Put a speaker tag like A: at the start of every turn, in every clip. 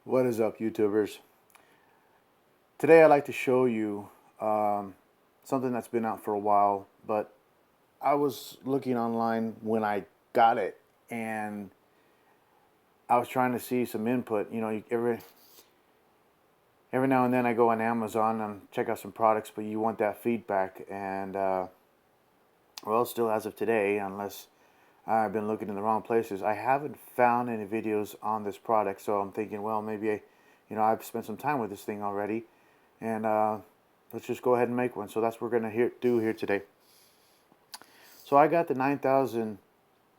A: What is up, YouTubers? Today I'd like to show you something that's been out for a while, but I was looking online when I got it, and I was trying to see some input. Every now and then I go on Amazon and check out some products, but you want that feedback, and well, still as of today, unless I've been looking in the wrong places, I haven't found any videos on this product. So I'm thinking, well, maybe I've spent some time with this thing already, and let's just go ahead and make one. So that's what we're gonna do here today. So I got the 9,000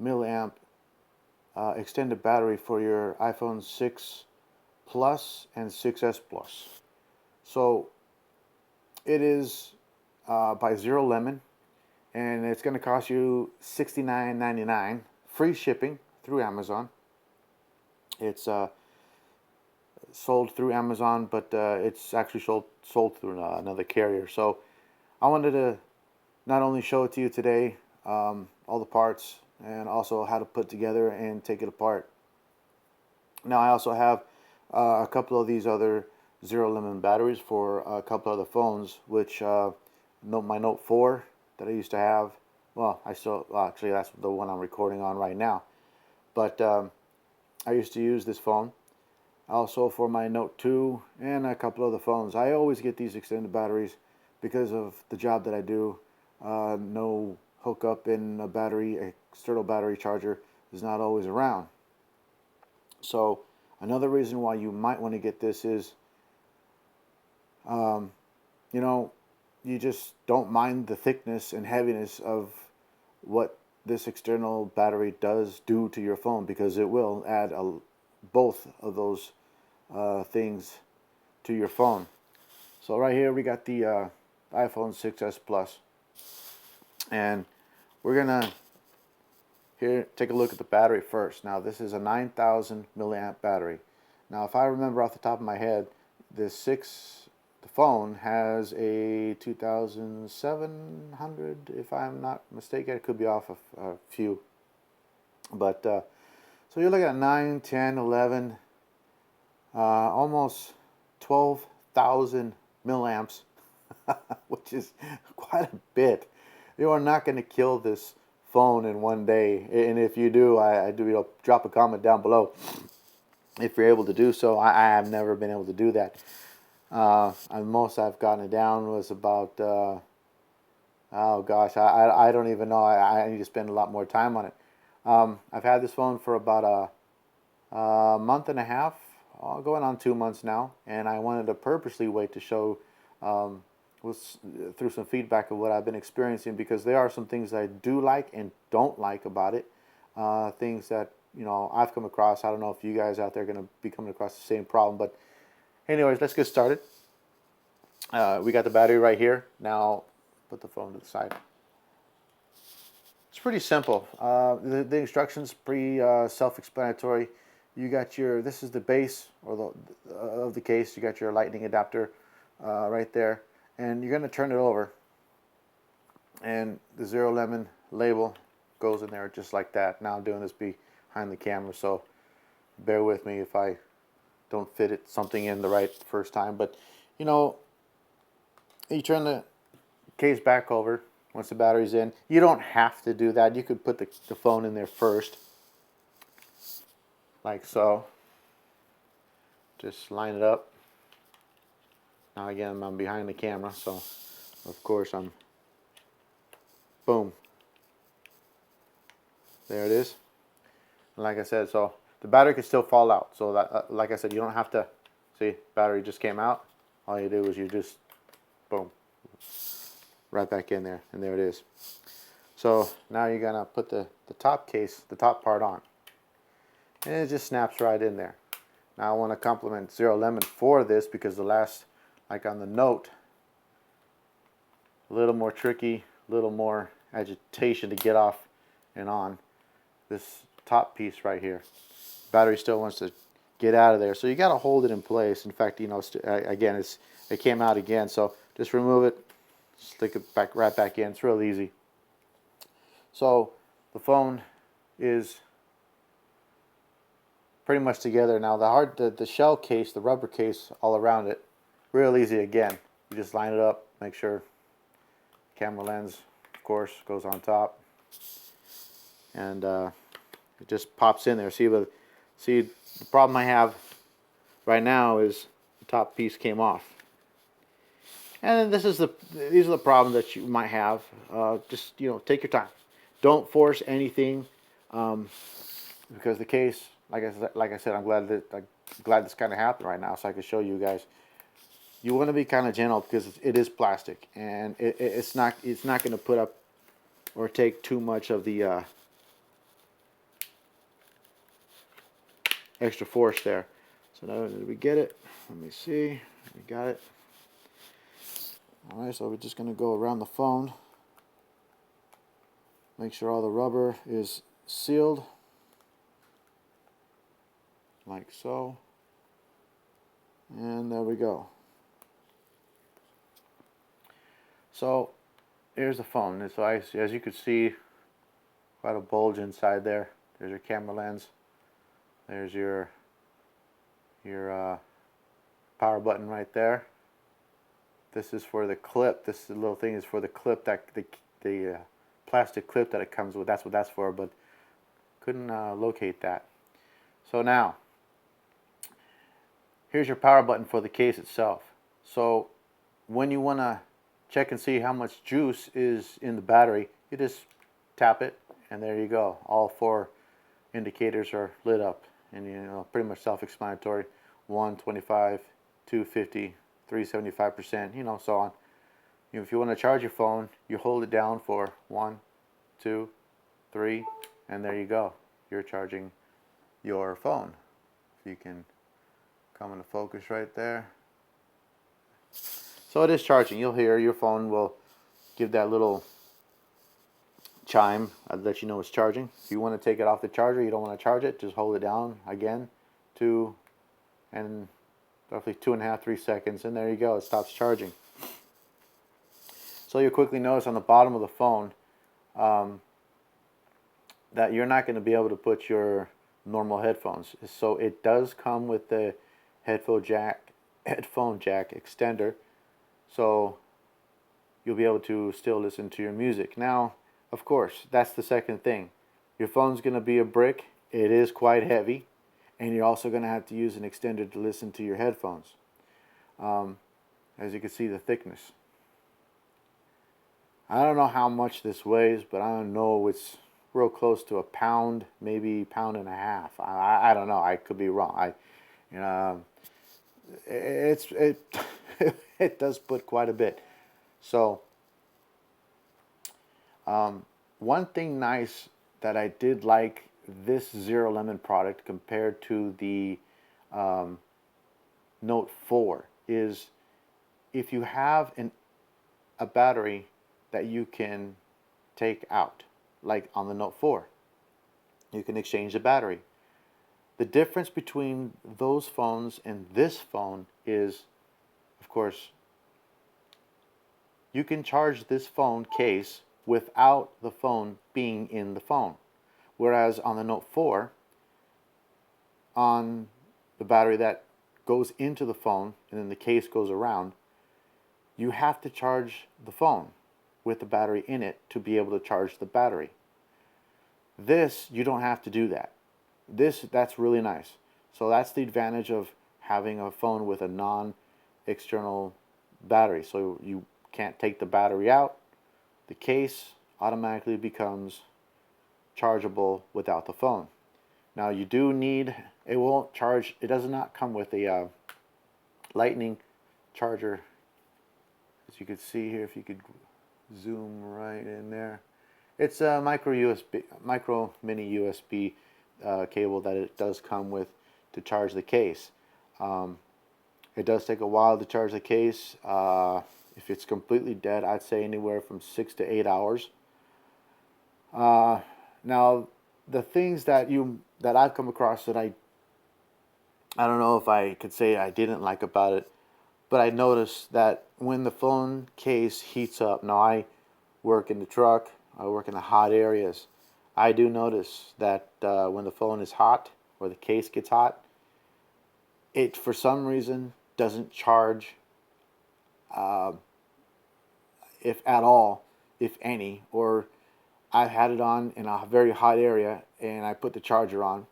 A: milliamp extended battery for your iPhone 6 Plus and 6S Plus. So it is by ZeroLemon, and it's going to cost you $69.99, free shipping through Amazon. It's sold through Amazon, but it's actually sold through another carrier. So I wanted to not only show it to you today, all the parts, and also how to put together and take it apart. Now I also have a couple of these other ZeroLemon batteries for a couple other phones, which my Note 4 that I used to have. Well, actually that's the one I'm recording on right now. But I used to use this phone. Also for my Note 2 and a couple other phones. I always get these extended batteries because of the job that I do. No hookup in a battery, external battery charger is not always around. So another reason why you might want to get this is, um, you know, you just don't mind the thickness and heaviness of what this external battery does do to your phone, because it will add both of those things to your phone. So right here we got the iPhone 6s Plus, and we're gonna take a look at the battery first. Now this is a 9,000 milliamp battery. Now if I remember off the top of my head, the phone has a 2,700, if I'm not mistaken. It could be off a few, but so you're looking at 9, 10, 11, almost 12,000 milliamps, which is quite a bit. You are not going to kill this phone in one day, and if you do, I do, drop a comment down below if you're able to do so. I have never been able to do that. The most I've gotten it down was about oh gosh, I don't even know. I need to spend a lot more time on it. I've had this phone for about a month and a half, going on 2 months now, and I wanted to purposely wait to show through some feedback of what I've been experiencing, because there are some things that I do like and don't like about it. Things that I've come across. I don't know if you guys out there are going to be coming across the same problem, but anyways, let's get started. We got the battery right here. Now put the phone to the side. It's pretty simple. The instructions pretty self-explanatory. You got this is the base of the case. You got your lightning adapter right there, and you're going to turn it over, and the ZeroLemon label goes in there just like that. Now I'm doing this behind the camera, so bear with me if I don't fit something in the right first time. But you turn the case back over once the battery's in. You don't have to do that. You could put the phone in there first, like so. Just line it up. Now again, I'm behind the camera, so of course I'm, boom. There it is. And like I said, so the battery can still fall out. So that, like I said, you don't have to, see, battery just came out. All you do is you just, boom, right back in there, and there it is. So now you're gonna put the top case, the top part on, and it just snaps right in there. Now I want to compliment ZeroLemon for this, because the last, like on the Note, a little more tricky, a little more agitation to get off and on. This top piece right here, battery still wants to get out of there, so you got to hold it in place. In fact, again, it came out again, so just remove it, stick it right back in. It's real easy. So the phone is pretty much together. Now the shell case, the rubber case all around it, real easy again. You just line it up, make sure camera lens, of course, goes on top, and it just pops in there. See the problem I have right now is the top piece came off. And these are the problems that you might have. Just take your time. Don't force anything, because the case, like I said, I'm glad this kind of happened right now, so I can show you guys. You want to be kind of gentle because it is plastic, and it's not going to put up or take too much of the extra force there. So now did we get it? Let me see. We got it. Alright, so we're just going to go around the phone. Make sure all the rubber is sealed. Like so. And there we go. So, here's the phone. And so as you can see, quite a bulge inside there. There's your camera lens. There's your power button right there. This is for the clip. This little thing is for the clip, that the plastic clip that it comes with. That's what that's for, but couldn't locate that. So now, here's your power button for the case itself. So when you want to check and see how much juice is in the battery, you just tap it, and there you go. All 4 indicators are lit up, and pretty much self-explanatory. 125, 250. 375%, so on. If you want to charge your phone, you hold it down for 1, 2, 3, and there you go. You're charging your phone. If you can come into focus right there. So it is charging. You'll hear your phone will give that little chime that let you know it's charging. If you want to take it off the charger, you don't want to charge it, just hold it down again, 2, and roughly 2.5, 3 seconds, and there you go, it stops charging. So you'll quickly notice on the bottom of the phone that you're not going to be able to put your normal headphones. So it does come with the headphone jack extender, so you'll be able to still listen to your music. Now, of course, that's the second thing. Your phone's going to be a brick. It is quite heavy. And you're also going to have to use an extender to listen to your headphones. As you can see, the thickness. I don't know how much this weighs, but I know it's real close to a pound, maybe pound and a half. I don't know. I could be wrong. It does put quite a bit. So one thing nice that I did like this ZeroLemon product compared to the Note 4 is if you have a battery that you can take out, like on the Note 4, you can exchange the battery. The difference between those phones and this phone is, of course, you can charge this phone case without the phone being in the phone. Whereas on the Note 4, on the battery that goes into the phone and then the case goes around, you have to charge the phone with the battery in it to be able to charge the battery. This, you don't have to do that. That's really nice. So that's the advantage of having a phone with a non-external battery. So you can't take the battery out. The case automatically becomes chargeable without the phone. Now you do need, it won't charge, it does not come with a lightning charger. As you can see here, if you could zoom right in there. It's a micro mini USB cable that it does come with to charge the case. It does take a while to charge the case. If it's completely dead, I'd say anywhere from 6 to 8 hours. Now, the things that I've come across that I don't know if I could say I didn't like about it, but I noticed that when the phone case heats up, now I work in the truck, I work in the hot areas, I do notice that when the phone is hot or the case gets hot, it for some reason doesn't charge, uh, if at all, if any. Or I've had it on in a very hot area and I put the charger on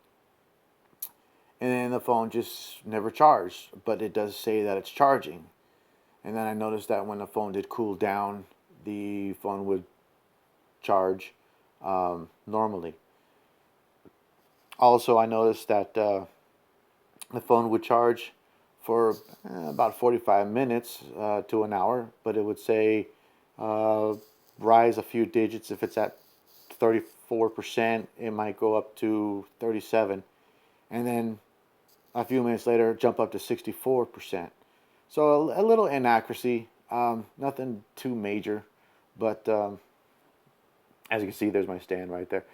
A: and then the phone just never charged, but it does say that it's charging. And then I noticed that when the phone did cool down, the phone would charge normally. Also, I noticed that the phone would charge for about 45 minutes to an hour, but it would say rise a few digits. If it's at 34%, it might go up to 37, and then a few minutes later jump up to 64%. So a little inaccuracy, nothing too major, but as you can see, there's my stand right there.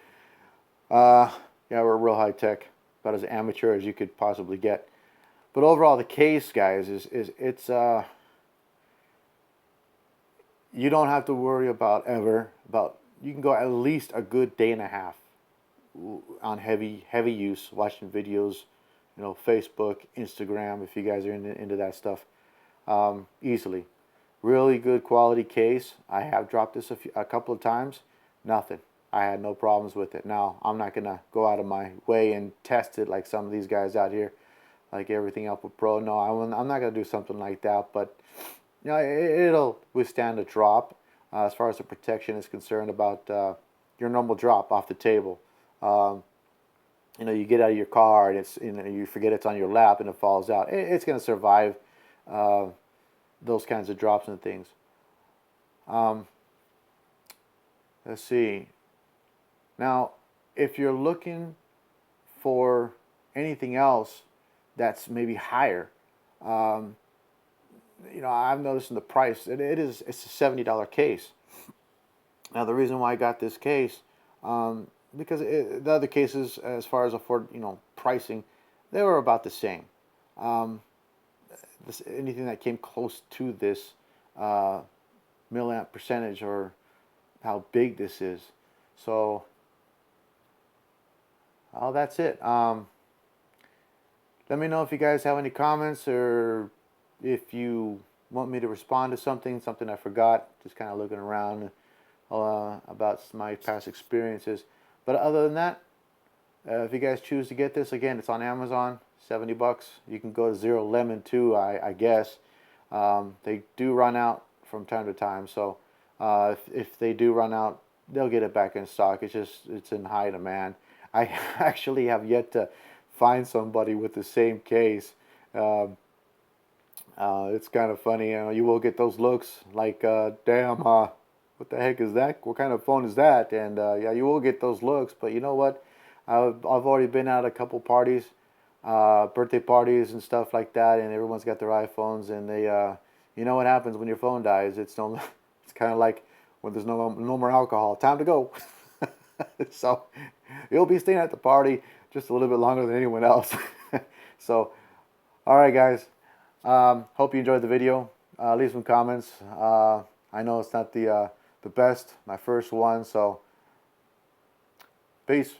A: Yeah, we're real high tech, about as amateur as you could possibly get. But overall, the case, guys, is it's you don't have to worry about you can go at least a good day and a half on heavy use, watching videos, Facebook, Instagram, if you guys are into that stuff, easily. Really good quality case. I have dropped this a couple of times. Nothing. I had no problems with it. Now, I'm not going to go out of my way and test it like some of these guys out here, like everything Apple Pro. No, I'm not going to do something like that, but it'll withstand a drop. As far as the protection is concerned, about your normal drop off the table. You get out of your car and you forget it's on your lap and it falls out. It's going to survive those kinds of drops and things. Let's see. Now, if you're looking for anything else that's maybe higher, I've noticed in the price that it's a $70 case. Now, the reason why I got this case, because the other cases, as far as pricing, they were about the same. Anything that came close to this milliamp percentage or how big this is. So, that's it. Let me know if you guys have any comments, or if you want me to respond to something I forgot. Just kind of looking around about my past experiences. But other than that, if you guys choose to get this, again, it's on Amazon, $70. You can go to ZeroLemon too, I guess. They do run out from time to time, so if they do run out, they'll get it back in stock. It's in high demand. I actually have yet to find somebody with the same case. It's kind of funny. You will get those looks like, damn, what the heck is that? What kind of phone is that? And yeah, you will get those looks. But you know what? I've already been at a couple parties, birthday parties and stuff like that, and everyone's got their iPhones, and they, you know what happens when your phone dies? It's kind of like when there's no more alcohol. Time to go. So you'll be staying at the party just a little bit longer than anyone else. So, all right, guys. Hope you enjoyed the video. Leave some comments. I know it's not the best, my first one. So, peace.